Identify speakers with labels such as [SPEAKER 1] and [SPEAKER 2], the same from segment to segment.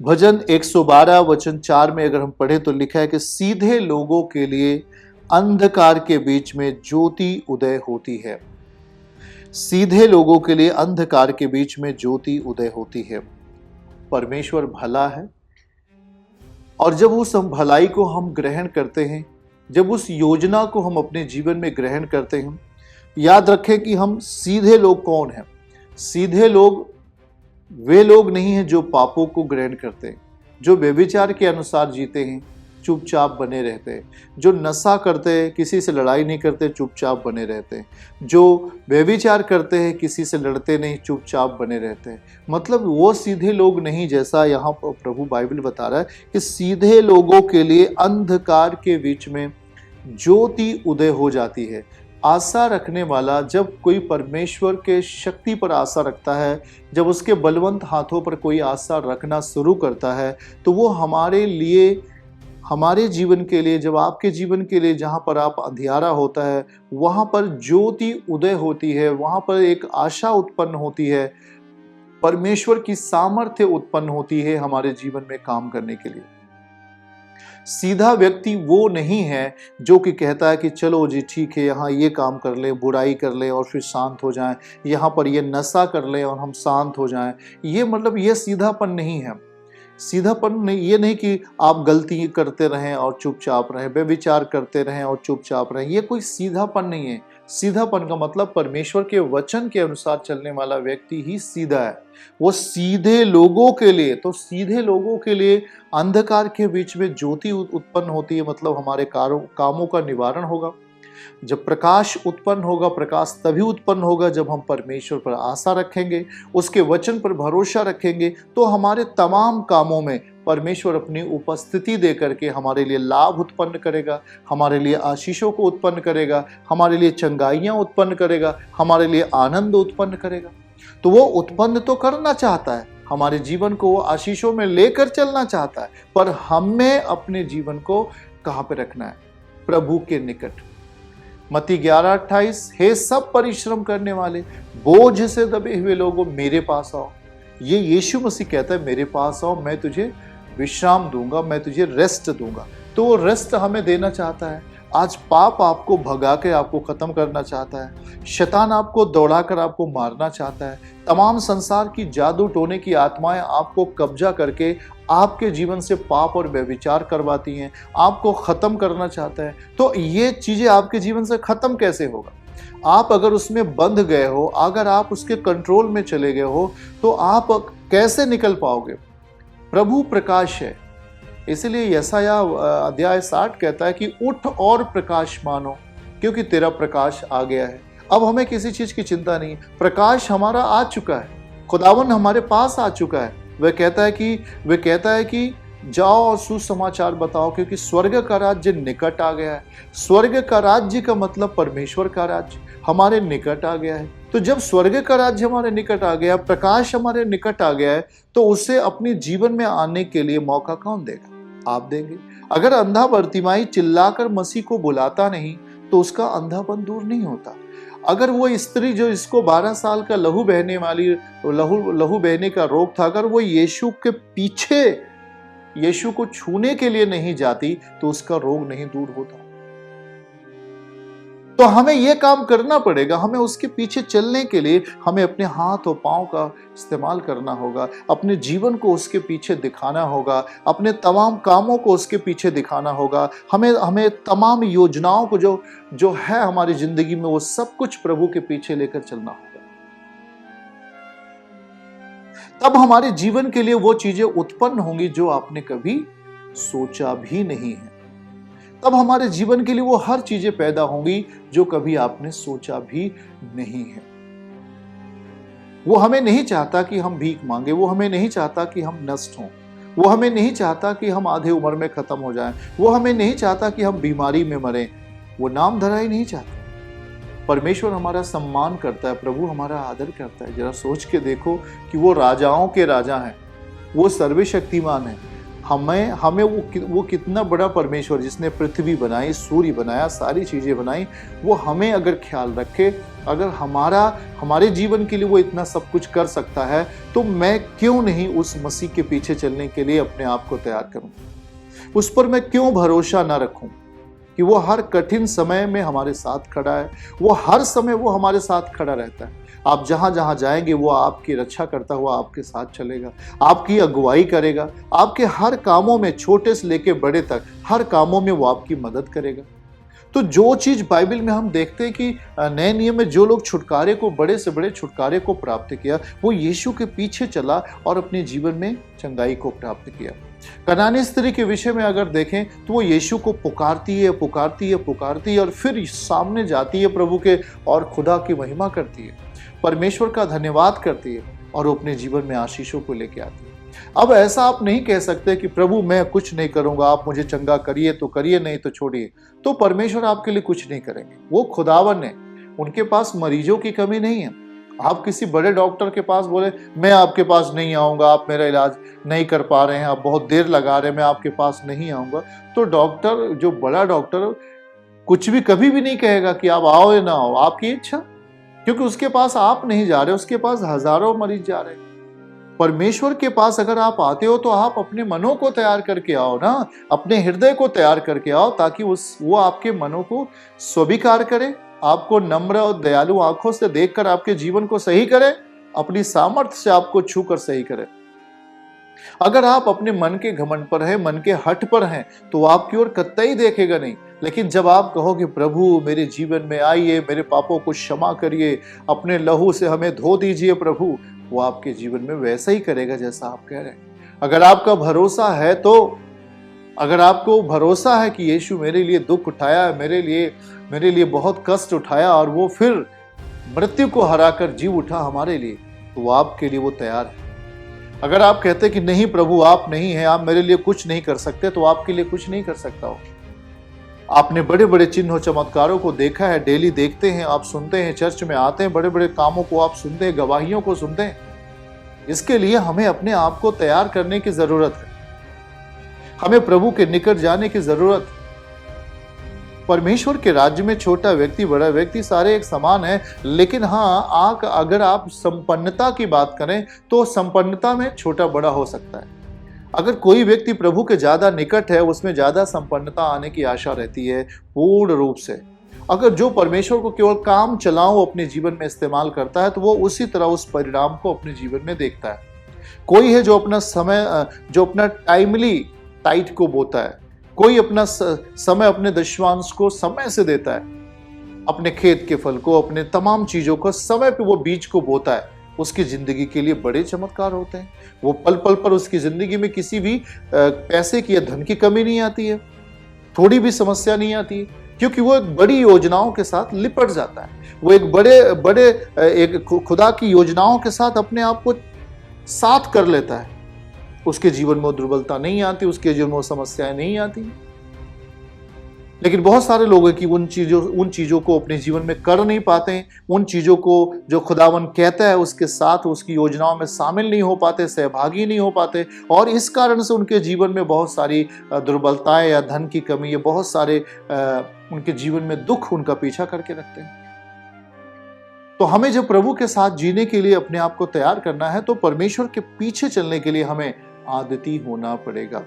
[SPEAKER 1] भजन 112 वचन 4 में अगर हम पढ़े तो लिखा है कि सीधे लोगों के लिए अंधकार के बीच में ज्योति उदय होती है। सीधे लोगों के लिए अंधकार के बीच में ज्योति उदय होती है। परमेश्वर भला है और जब उस भलाई को हम ग्रहण करते हैं, जब उस योजना को हम अपने जीवन में ग्रहण करते हैं, याद रखें कि हम सीधे लोग कौन हैं। सीधे लोग वे लोग नहीं हैं जो पापों को ग्रहण करते हैं, जो व्यभिचार के अनुसार जीते हैं, चुपचाप बने रहते हैं, जो नशा करते हैं, किसी से लड़ाई नहीं करते, चुपचाप बने रहते हैं, जो व्यभिचार करते हैं, किसी से लड़ते नहीं, चुपचाप बने रहते हैं। मतलब वो सीधे लोग नहीं, जैसा यहाँ प्रभु बाइबल बता रहा है कि सीधे लोगों के लिए अंधकार के बीच में ज्योति उदय हो जाती है। आशा रखने वाला जब कोई परमेश्वर के शक्ति पर आशा रखता है, जब उसके बलवंत हाथों पर कोई आशा रखना शुरू करता है, तो वो हमारे लिए, हमारे जीवन के लिए, जब आपके जीवन के लिए जहाँ पर आप अंधियारा होता है वहाँ पर ज्योति उदय होती है, वहाँ पर एक आशा उत्पन्न होती है, परमेश्वर की सामर्थ्य उत्पन्न होती है हमारे जीवन में काम करने के लिए। सीधा व्यक्ति वो नहीं है जो कि कहता है कि चलो जी ठीक है, यहाँ ये काम कर ले, बुराई कर ले और फिर शांत हो जाएं, यहाँ पर ये नशा कर ले और हम शांत हो जाएं। ये मतलब ये सीधापन नहीं है। सीधापन ये नहीं कि आप गलती करते रहें और चुपचाप रहें, व्यभिचार करते रहें और चुपचाप रहें, ये कोई सीधापन नहीं है। सीधापन का मतलब परमेश्वर के वचन के अनुसार चलने वाला व्यक्ति ही सीधा है। वो सीधे लोगों के लिए, तो सीधे लोगों के लिए अंधकार के बीच में ज्योति उत्पन्न होती है, मतलब हमारे कामों का निवारण होगा। जब प्रकाश उत्पन्न होगा, प्रकाश तभी उत्पन्न होगा जब हम परमेश्वर पर आशा रखेंगे, उसके वचन पर भरोसा रखेंगे, तो हमारे तमाम कामों में परमेश्वर अपनी उपस्थिति दे करके हमारे लिए लाभ उत्पन्न करेगा, हमारे लिए आशीषों को उत्पन्न करेगा, हमारे लिए चंगाइयाँ उत्पन्न करेगा, हमारे लिए आनंद उत्पन्न करेगा। तो वो उत्पन्न तो करना चाहता है, हमारे जीवन को वो आशीषों में लेकर चलना चाहता है, पर हमें अपने जीवन को कहाँ पे रखना है? प्रभु के निकट। मत्ती 11:28, हे सब परिश्रम करने वाले, बोझ से दबे हुए लोगों, मेरे पास आओ। ये यीशु मसीह कहता है, मेरे पास आओ, मैं तुझे विश्राम दूंगा, मैं तुझे रेस्ट दूंगा। तो वो रेस्ट हमें देना चाहता है। आज पाप आपको भगा के आपको खत्म करना चाहता है, शैतान आपको दौड़ाकर आपको मारना चाहता है, तमाम संसार की जादू टोने की आत्माएं आपको कब्जा करके आपके जीवन से पाप और व्यभिचार करवाती हैं, आपको खत्म करना चाहता है। तो ये चीजें आपके जीवन से खत्म कैसे होगा? आप अगर उसमें बंध गए हो, अगर आप उसके कंट्रोल में चले गए हो, तो आप कैसे निकल पाओगे? प्रभु प्रकाश है, इसलिए यशायाह अध्याय 60 कहता है कि उठ और प्रकाशमान हो, क्योंकि तेरा प्रकाश आ गया है। अब हमें किसी चीज की चिंता नहीं, प्रकाश हमारा आ चुका है, खुदावन हमारे पास आ चुका है। वह कहता है कि जाओ और सुसमाचार बताओ, क्योंकि स्वर्ग का राज्य निकट आ गया है। स्वर्ग का राज्य का मतलब परमेश्वर का राज्य हमारे निकट आ गया है। तो जब स्वर्ग का राज्य हमारे निकट आ गया, प्रकाश हमारे निकट आ गया है, तो उसे अपने जीवन में आने के लिए मौका कौन देगा? आप देंगे। अगर अंधा बर्तिमाई चिल्लाकर मसीह को बुलाता नहीं, तो उसका अंधापन दूर नहीं होता। अगर वो स्त्री जो इसको 12 साल का लहू बहने का रोग था, अगर वो यीशु के पीछे, यीशु को छूने के लिए नहीं जाती, तो उसका रोग नहीं दूर होता। तो हमें यह काम करना पड़ेगा, हमें उसके पीछे चलने के लिए हमें अपने हाथ और पांव का इस्तेमाल करना होगा, अपने जीवन को उसके पीछे दिखाना होगा, अपने तमाम कामों को उसके पीछे दिखाना होगा। हमें तमाम योजनाओं को जो है हमारी जिंदगी में, वो सब कुछ प्रभु के पीछे लेकर चलना होगा। तब हमारे जीवन के लिए वो चीजें उत्पन्न होंगी जो आपने कभी सोचा भी नहीं है। तब हमारे जीवन के लिए वो हर चीजें पैदा होंगी जो कभी आपने सोचा भी नहीं है। वो हमें नहीं चाहता कि हम भीख मांगे, वो हमें नहीं चाहता कि हम नष्ट हों, वो हमें नहीं चाहता कि हम आधे उम्र में खत्म हो जाएं, वो हमें नहीं चाहता कि हम बीमारी में मरें, वो नाम धरा ही नहीं चाहता। परमेश्वर हमारा सम्मान करता है, प्रभु हमारा आदर करता है। जरा सोच के देखो कि वो राजाओं के राजा हैं, वो सर्वशक्तिमान है, हमें हमें वो कितना बड़ा परमेश्वर जिसने पृथ्वी बनाई, सूर्य बनाया, सारी चीजें बनाई, वो हमें अगर ख्याल रखे, अगर हमारे जीवन के लिए वो इतना सब कुछ कर सकता है, तो मैं क्यों नहीं उस मसीह के पीछे चलने के लिए अपने आप को तैयार करूं? उस पर मैं क्यों भरोसा ना रखूं कि वो हर कठिन समय में हमारे साथ खड़ा है, वो हर समय वो हमारे साथ खड़ा रहता है। आप जहां जहां जाएंगे वो आपकी रक्षा करता हुआ आपके साथ चलेगा, आपकी अगुवाई करेगा, आपके हर कामों में, छोटे से लेके बड़े तक हर कामों में वो आपकी मदद करेगा। तो जो चीज बाइबल में हम देखते हैं कि नए नियम में जो लोग छुटकारे को, बड़े से बड़े छुटकारे को प्राप्त किया, वो यीशु के पीछे चला और अपने जीवन में चंगाई को प्राप्त किया। कनानी स्त्री के विषय में अगर देखें तो वो यीशु को पुकारती है, पुकारती है, पुकारती है और फिर सामने जाती है प्रभु के और खुदा की महिमा करती है, परमेश्वर का धन्यवाद करती है और वो अपने जीवन में आशीषों को लेके आती है। अब ऐसा आप नहीं कह सकते कि प्रभु मैं कुछ नहीं करूंगा, आप मुझे चंगा करिए तो करिए, नहीं तो छोड़िए। तो परमेश्वर आपके लिए कुछ नहीं करेंगे, वो खुदावन है, उनके पास मरीजों की कमी नहीं है। आप किसी बड़े डॉक्टर के पास बोले मैं आपके पास नहीं आऊंगा, आप मेरा इलाज नहीं कर पा रहे हैं, आप बहुत देर लगा रहे हैं, मैं आपके पास नहीं आऊंगा, तो डॉक्टर, जो बड़ा डॉक्टर, कुछ भी कभी भी नहीं कहेगा कि आप आओ या ना आओ, आपकी इच्छा, क्योंकि उसके पास आप नहीं जा रहे, उसके पास हजारों मरीज जा रहे हैं। परमेश्वर के पास अगर आप आते हो तो आप अपने मनों को तैयार करके आओ ना, अपने हृदय को तैयार करके आओ, ताकि वो आपके मनों को स्वीकार करे, आपको नम्र और दयालु आंखों से देखकर आपके जीवन को सही करे, अपनी सामर्थ्य से आपको छूकर सही करे। अगर आप अपने मन के घमंड पर हैं, मन के हठ पर हैं, तो आपकी ओर कतई देखेगा नहीं। लेकिन जब आप कहोगे प्रभु मेरे जीवन में आइए, मेरे पापों को क्षमा करिए, अपने लहू से हमें धो दीजिए प्रभु, वो आपके जीवन में वैसा ही करेगा जैसा आप कह रहे हैं। अगर आपका भरोसा है, तो अगर आपको भरोसा है कि यीशु मेरे लिए दुख उठाया, मेरे लिए बहुत कष्ट उठाया और वो फिर मृत्यु को हराकर जी उठा हमारे लिए, तो वो आपके लिए वो तैयार है। अगर आप कहते कि नहीं प्रभु आप नहीं हैं, आप मेरे लिए कुछ नहीं कर सकते, तो आपके लिए कुछ नहीं कर सकता हो। आपने बड़े बड़े चिन्ह और चमत्कारों को देखा है, डेली देखते हैं, आप सुनते हैं, चर्च में आते हैं, बड़े बड़े कामों को आप सुनते हैं, गवाहियों को सुनते हैं। इसके लिए हमें अपने आप को तैयार करने की जरूरत है, हमें प्रभु के निकट जाने की जरूरत है। परमेश्वर के राज्य में छोटा व्यक्ति, बड़ा व्यक्ति सारे एक समान है, लेकिन हाँ, अगर आप संपन्नता की बात करें तो संपन्नता में छोटा बड़ा हो सकता है। अगर कोई व्यक्ति प्रभु के ज्यादा निकट है, उसमें ज्यादा संपन्नता आने की आशा रहती है पूर्ण रूप से। अगर जो परमेश्वर को केवल काम चलाओ अपने जीवन में इस्तेमाल करता है, तो वो उसी तरह उस परिणाम को अपने जीवन में देखता है। कोई है जो अपना टाइमली टाइट को बोता है, कोई अपना समय, अपने दशमांश को समय से देता है, अपने खेत के फल को, अपने तमाम चीजों को समय पे वो बीज को बोता है, उसकी जिंदगी के लिए बड़े चमत्कार होते हैं। वो पल पल पर उसकी जिंदगी में किसी भी पैसे की या धन की कमी नहीं आती है, थोड़ी भी समस्या नहीं आती है, क्योंकि वो एक बड़ी योजनाओं के साथ लिपट जाता है। वो एक खुदा की योजनाओं के साथ अपने आप को साथ कर लेता है। उसके जीवन में दुर्बलता नहीं आती, उसके जीवन में समस्याएं नहीं आती। लेकिन बहुत सारे लोग हैं कि उन चीजों को अपने जीवन में कर नहीं पाते, उन चीजों को जो खुदावन कहता है उसके साथ उसकी योजनाओं में शामिल नहीं हो पाते, सहभागी नहीं हो पाते, और इस कारण से उनके जीवन में बहुत सारी दुर्बलताएं या धन की कमी या बहुत सारे उनके जीवन में दुख उनका पीछा करके रखते हैं। तो हमें जब प्रभु के साथ जीने के लिए अपने आप को तैयार करना है, तो परमेश्वर के पीछे चलने के लिए हमें आदती होना पड़ेगा।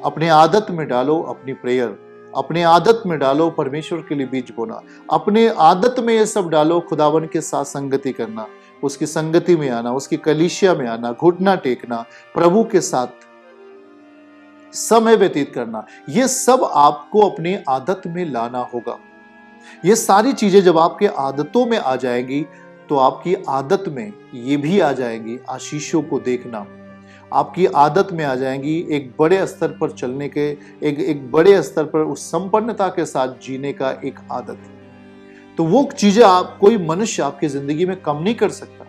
[SPEAKER 1] अपने आदत में डालो अपनी प्रेयर, अपने आदत में डालो परमेश्वर के लिए बीज बोना, अपने आदत में ये सब डालो खुदावन के साथ संगति करना, उसकी संगति में आना, उसकी कलीसिया में आना, घुटना टेकना, प्रभु के साथ समय व्यतीत करना। ये सब आपको अपनी आदत में लाना होगा। ये सारी चीजें जब आपके आदतों में आ जाएंगी, तो आपकी आदत में ये भी आ जाएंगी आशीषों को देखना, आपकी आदत में आ जाएंगी एक बड़े स्तर पर चलने के, एक बड़े स्तर पर उस संपन्नता के साथ जीने का एक आदत। तो वो चीजें कोई मनुष्य आपकी जिंदगी में कम नहीं कर सकता।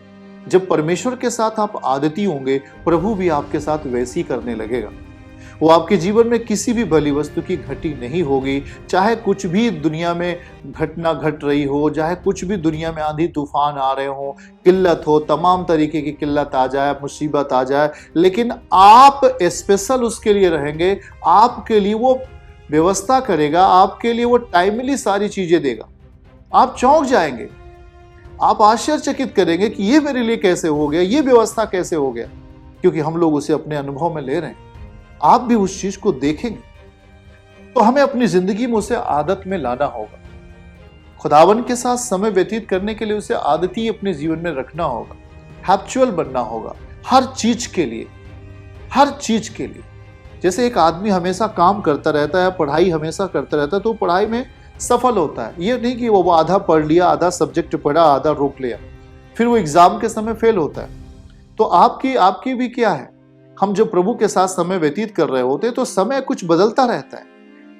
[SPEAKER 1] जब परमेश्वर के साथ आप आदती होंगे, प्रभु भी आपके साथ वैसी करने लगेगा। वो आपके जीवन में किसी भी भली वस्तु की घटी नहीं होगी। चाहे कुछ भी दुनिया में घटना घट रही हो, चाहे कुछ भी दुनिया में आंधी तूफान आ रहे हो, किल्लत हो, तमाम तरीके की किल्लत आ जाए, मुसीबत आ जाए, लेकिन आप स्पेशल उसके लिए रहेंगे। आपके लिए वो व्यवस्था करेगा, आपके लिए वो टाइमली सारी चीजें देगा। आप चौंक जाएंगे, आप आश्चर्यचकित करेंगे कि ये मेरे लिए कैसे हो गया, ये व्यवस्था कैसे हो गया, क्योंकि हम लोग उसे अपने अनुभव में ले रहे हैं। आप भी उस चीज को देखेंगे। तो हमें अपनी जिंदगी में उसे आदत में लाना होगा। खुदावन के साथ समय व्यतीत करने के लिए उसे आदती अपने जीवन में रखना होगा, हैबिचुअल बनना होगा हर चीज के लिए, हर चीज के लिए। जैसे एक आदमी हमेशा काम करता रहता है, पढ़ाई हमेशा करता रहता है, तो पढ़ाई में सफल होता है। ये नहीं कि वो आधा पढ़ लिया, आधा सब्जेक्ट पढ़ा, आधा रोक लिया, फिर वो एग्जाम के समय फेल होता है। तो आपकी भी क्या है, हम जब प्रभु के साथ समय व्यतीत कर रहे होते तो समय कुछ बदलता रहता है।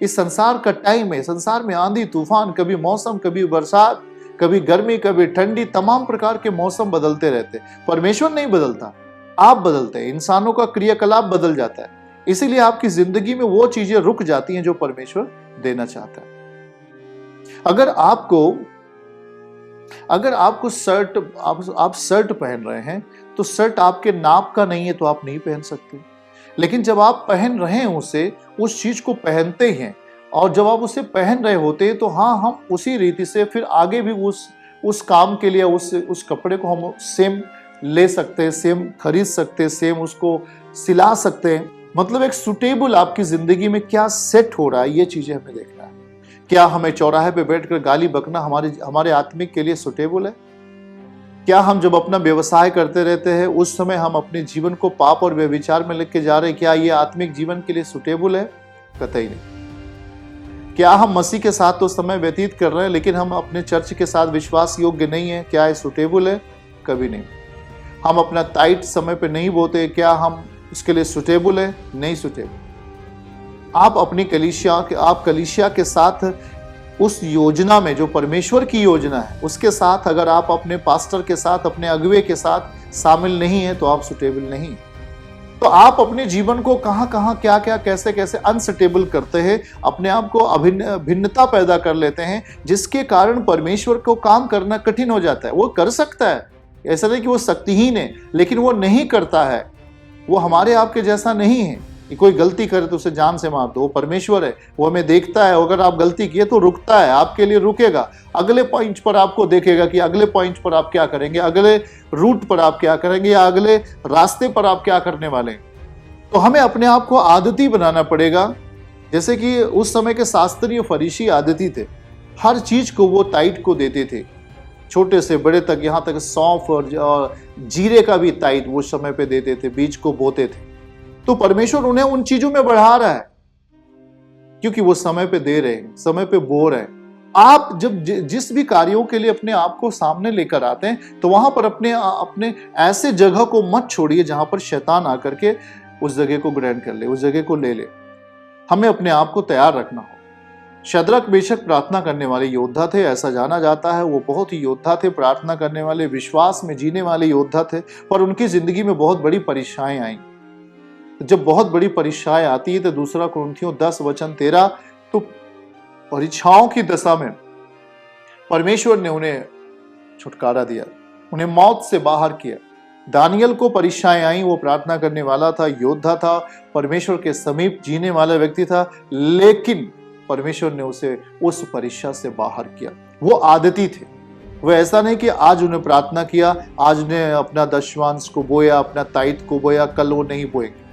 [SPEAKER 1] इस संसार का टाइम है, संसार में आंधी तूफान, कभी मौसम, कभी बरसात, कभी गर्मी, कभी ठंडी, तमाम प्रकार के मौसम बदलते रहते। परमेश्वर नहीं बदलता, आप बदलते हैं, इंसानों का क्रियाकलाप बदल जाता है। इसीलिए आपकी जिंदगी में वो चीजें रुक जाती हैं जो परमेश्वर देना चाहता है। अगर आपको शर्ट, आप शर्ट पहन रहे हैं, तो शर्ट आपके नाप का नहीं है तो आप नहीं पहन सकते। लेकिन जब आप पहन रहे हैं उसे, उस चीज को पहनते हैं, और जब आप उसे पहन रहे होते हैं, तो हाँ, हम उसी रीति से फिर आगे भी उस काम के लिए उस कपड़े को हम सेम ले सकते हैं, सेम खरीद सकते हैं, सेम उसको सिला सकते हैं। मतलब एक सुटेबल आपकी जिंदगी में क्या सेट हो रहा है, ये चीजें हमें देखना है। क्या हमें चौराहे पे बैठकर गाली बकना हमारे आत्मिक के लिए सुटेबल है? क्या हम जब अपना व्यवसाय करते रहते हैं, उस समय हम अपने जीवन को पाप और व्यभिचार में लेके जा रहे हैं, क्या ये आत्मिक जीवन के लिए सुटेबल है? कतई नहीं। क्या हम मसीह के साथ तो समय व्यतीत कर रहे हैं, लेकिन हम अपने चर्च के साथ विश्वास योग्य नहीं है, क्या ये सुटेबल है? कभी नहीं। हम अपना टाइट समय पे नहीं बोते, क्या हम उसके लिए सुटेबल है? नहीं सुटेबल। आप अपनी कलीसिया के साथ उस योजना में, जो परमेश्वर की योजना है, उसके साथ अगर आप अपने पास्टर के साथ, अपने अगुवे के साथ शामिल नहीं है, तो आप सुटेबल नहीं। तो आप अपने जीवन को कहां क्या कैसे अनस्टेबल करते हैं, अपने आप को भिन्नता पैदा कर लेते हैं, जिसके कारण परमेश्वर को काम करना कठिन हो जाता है। वो कर सकता है, ऐसा नहीं कि वो शक्तिहीन है, लेकिन वो नहीं करता है। वो हमारे आपके जैसा नहीं है कि कोई गलती करे तो उसे जान से मार दो। वो परमेश्वर है, वो हमें देखता है। अगर आप गलती किए तो रुकता है, आपके लिए रुकेगा, अगले पॉइंट पर आपको देखेगा कि अगले पॉइंट पर आप क्या करेंगे, अगले रूट पर आप क्या करेंगे, या अगले रास्ते पर आप क्या करने वाले हैं। तो हमें अपने आप को आदती बनाना पड़ेगा। जैसे कि उस समय के शास्त्रीय फरीसी आदती थे, हर चीज को वो टाइट को देते थे, छोटे से बड़े तक, यहाँ तक सौंफ और जीरे का भी टाइट वो समय पे देते थे, बीज को बोते थे। तो परमेश्वर उन्हें उन चीजों में बढ़ा रहा है, क्योंकि वो समय पे दे रहे हैं, समय पे बो रहे हैं। आप जब जिस भी कार्यों के लिए अपने आप को सामने लेकर आते हैं, तो वहां पर अपने ऐसे जगह को मत छोड़िए जहां पर शैतान आकर के उस जगह को ग्रहण कर ले, उस जगह को ले ले। हमें अपने आप को तैयार रखना हो। शद्रक बेशक प्रार्थना करने वाले योद्धा थे, ऐसा जाना जाता है। वो बहुत ही योद्धा थे, प्रार्थना करने वाले, विश्वास में जीने वाले योद्धा थे, पर उनकी जिंदगी में बहुत बड़ी परीक्षाएं आई। जब बहुत बड़ी परीक्षाएं आती है, तो 2 कुरिन्थियों 10:13, तो परीक्षाओं की दशा में परमेश्वर ने उन्हें छुटकारा दिया, उन्हें मौत से बाहर किया। दानियल को परीक्षाएं आई, वो प्रार्थना करने वाला था, योद्धा था, परमेश्वर के समीप जीने वाला व्यक्ति था, लेकिन परमेश्वर ने उसे उस परीक्षा से बाहर किया। वो आदती थे। वो ऐसा नहीं कि आज उन्हें प्रार्थना किया, आज उन्हें अपना दशमांश को बोया, अपना ताइत को बोया, कल वो नहीं बोएंगे।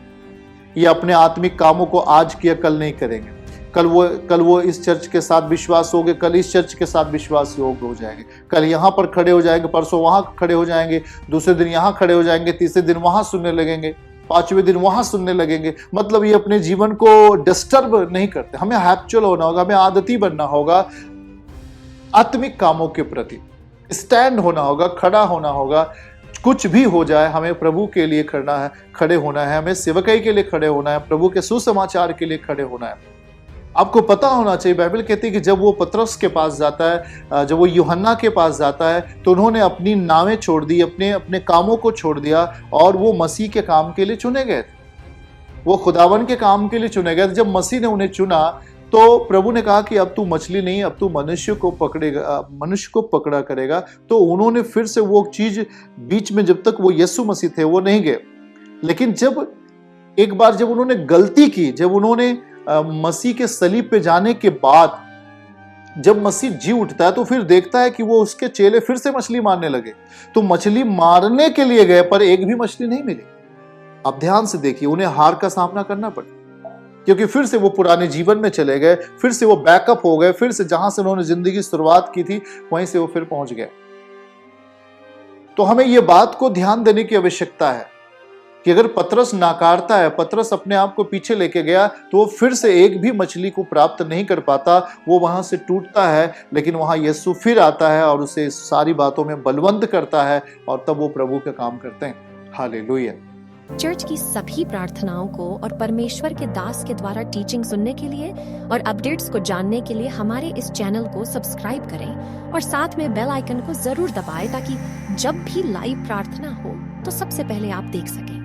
[SPEAKER 1] ये अपने आत्मिक कामों को आज किया, कल नहीं करेंगे। कल वो इस चर्च के साथ विश्वास हो गए, कल इस चर्च के साथ विश्वास योग्य हो जाएंगे, कल यहाँ पर खड़े हो जाएंगे, परसों वहां खड़े हो जाएंगे, दूसरे दिन यहाँ खड़े हो जाएंगे, तीसरे दिन वहां सुनने लगेंगे, 5वें दिन वहां सुनने लगेंगे। मतलब ये अपने जीवन को डिस्टर्ब नहीं करते। हमें हैबिचुअल होना होगा, हमें आदती बनना होगा, आत्मिक कामों के प्रति स्टैंड होना होगा, खड़ा होना होगा। कुछ भी हो जाए, हमें प्रभु के लिए खड़े होना है, हमें सेवकाई के लिए खड़े होना है, प्रभु के सुसमाचार के लिए खड़े होना है। आपको पता होना चाहिए, बाइबल कहती है कि जब वो पतरस के पास जाता है, जब वो यूहन्ना के पास जाता है, तो उन्होंने अपनी नावें छोड़ दी, अपने कामों को छोड़ दिया, और वो मसीह के काम के लिए चुने गए थे। वो खुदावन के काम के लिए चुने गए। जब मसीह ने उन्हें चुना तो प्रभु ने कहा कि अब तू मछली नहीं, अब तू मनुष्य को पकड़ा करेगा। तो उन्होंने फिर से वो चीज बीच में, जब तक वो यीशु मसीह थे वो नहीं गए। लेकिन जब एक बार जब उन्होंने गलती की, जब उन्होंने मसीह के सलीब पे जाने के बाद जब मसीह जी उठता है तो फिर देखता है कि वो उसके चेले फिर से मछली मारने लगे। तो मछली मारने के लिए गए पर एक भी मछली नहीं मिली। अब ध्यान से देखिए, उन्हें हार का सामना करना पड़ा, क्योंकि फिर से वो पुराने जीवन में चले गए, फिर से वो बैकअप हो गए, फिर से जहां से उन्होंने जिंदगी की शुरुआत की थी वहीं से वो फिर पहुंच गए। तो हमें ये बात को ध्यान देने की आवश्यकता है कि अगर पतरस नाकारता है, पतरस अपने आप को पीछे लेके गया, तो वो फिर से एक भी मछली को प्राप्त नहीं कर पाता, वो वहां से टूटता है। लेकिन वहां यीशु फिर आता है और उसे सारी बातों में बलवंत करता है और तब वो प्रभु का काम करते हैं। हालेलुया।
[SPEAKER 2] चर्च की सभी प्रार्थनाओं को और परमेश्वर के दास के द्वारा टीचिंग सुनने के लिए और अपडेट्स को जानने के लिए हमारे इस चैनल को सब्सक्राइब करें और साथ में बेल आइकन को जरूर दबाएं ताकि जब भी लाइव प्रार्थना हो तो सबसे पहले आप देख सकें।